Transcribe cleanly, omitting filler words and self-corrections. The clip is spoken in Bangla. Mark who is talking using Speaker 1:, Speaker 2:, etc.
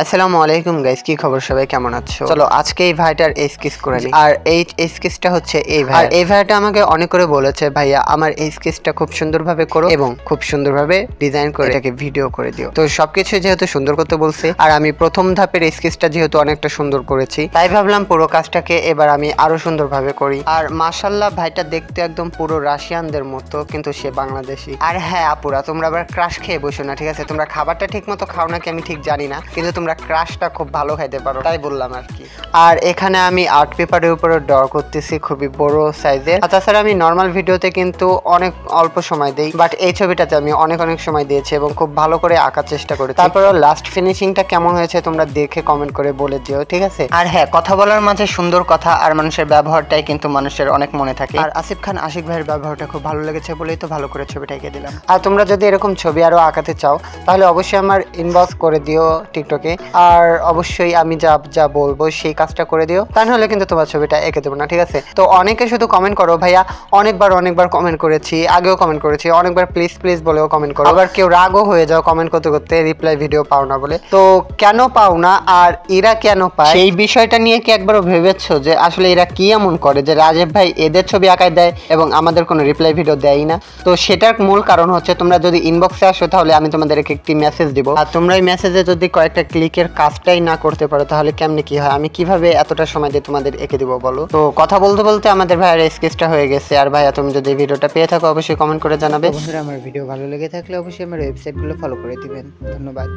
Speaker 1: আসসালামু আলাইকুম গাইস, কি খবর? সবাই কেমন আছো? চলো আজকে এই ভাইটার স্কেচ করে নিই। আর এই স্কেচটা হচ্ছে এই ভাই, আর এই ভাইটা আমাকে অনেক করে বলেছে, ভাইয়া আমার এই স্কেচটা খুব সুন্দরভাবে করো এবং খুব সুন্দরভাবে ডিজাইন করে এটাকে ভিডিও করে দিও। তো সবকিছু যেহেতু সুন্দর করতে বলছে, আর আমি প্রথম ধাপের স্কেচটা যেহেতু অনেকটা সুন্দর করেছি, তাই ভাবলাম পুরো কাজটাকে এবার আমি আরো সুন্দরভাবে করি। আর মাশাআল্লাহ ভাইটা দেখতে একদম পুরো রাশিয়ানদের মতো, কিন্তু সে বাংলাদেশি। আর হ্যাঁ আপুরা, তোমরা আবার ক্রাশ খেয়ে বসো না, ঠিক আছে? তোমরা খাবারটা ঠিক মতো খাও নাকি আমি ঠিক জানি না, কিন্তু তোমরা ক্রাশটা খুব ভালো খাইতে পারো, তাই বললাম আর কি। আর এখানে আমি আর্ট পেপারের উপরে ড্র করতেছি খুবই বড় সাইজের। তাছাড়া আমি নর্মাল ভিডিওতে কিন্তু অনেক অল্প সময় দেই, বাট এই ছবিটাতে আমি অনেক সময় দিয়েছি এবং খুব ভালো করে আঁকার চেষ্টা করেছি। তারপরে লাস্ট ফিনিশিংটা কেমন হয়েছে তোমরা দেখে কমেন্ট করে বলে দিও, ঠিক আছে? আর হ্যাঁ, কথা বলার মাঝে সুন্দর কথা আর মানুষের ব্যবহারটাই কিন্তু মানুষের অনেক মনে থাকে। আর আসিফ খান আশিক ভাইয়ের ব্যবহারটা খুব ভালো লেগেছে বলেই তো ভালো করে ছবিটা এঁকে দিলাম। আর তোমরা যদি এরকম ছবি আরো আঁকাতে চাও তাহলে অবশ্যই আমার ইনবক্স করে দিও টিকটকে, আর অবশ্যই আমি যা বলবো সেই কাজটা করে দিও, তা নাহলে কিন্তু তোমার ছবিটা এঁকে দেবো না, ঠিক আছে? তো অনেকে শুধু কমেন্ট করো ভাইয়া, অনেকবার কমেন্ট করেছি, আগেও কমেন্ট করেছি অনেকবার, প্লিজ বলেও কমেন্ট করো। আবার কেউ রাগও হয়ে যাও কমেন্ট করতে রিপ্লাই ভিডিও পাও না বলে। তো কেন পাও না আর এরা কেন পায়, সেই বিষয়টা নিয়ে কি একবারও ভেবেছো যে আসলে এরা কি এমন করে যে রাজীব ভাই এদের ছবি আঁকায় দেয় এবং আমাদের কোনো রিপ্লাই ভিডিও দেয় না? তো সেটার মূল কারণ হচ্ছে, তোমরা যদি ইনবক্সে আসো তাহলে আমি তোমাদেরকে একটি মেসেজ দিব, আর তোমরা এই মেসেজে যদি কয়েকটা ক্লিকের কাজটাই না করতে পারো তাহলে কেমনে কি হয়? আমি কিভাবে এতটা সময় দিয়ে তোমাদের এঁকে দিব বলো? তো কথা বলতে আমাদের ভাইয়ের স্কেচটা হয়ে গেছে। আর ভাইয়া তুমি যদি ভিডিওটা পেয়ে থাকো অবশ্যই কমেন্ট করে জানাবে। বন্ধুরা, আমার ভিডিও ভালো লেগে থাকলে অবশ্যই আমার ওয়েবসাইটগুলো ফলো করে দিবেন। ধন্যবাদ।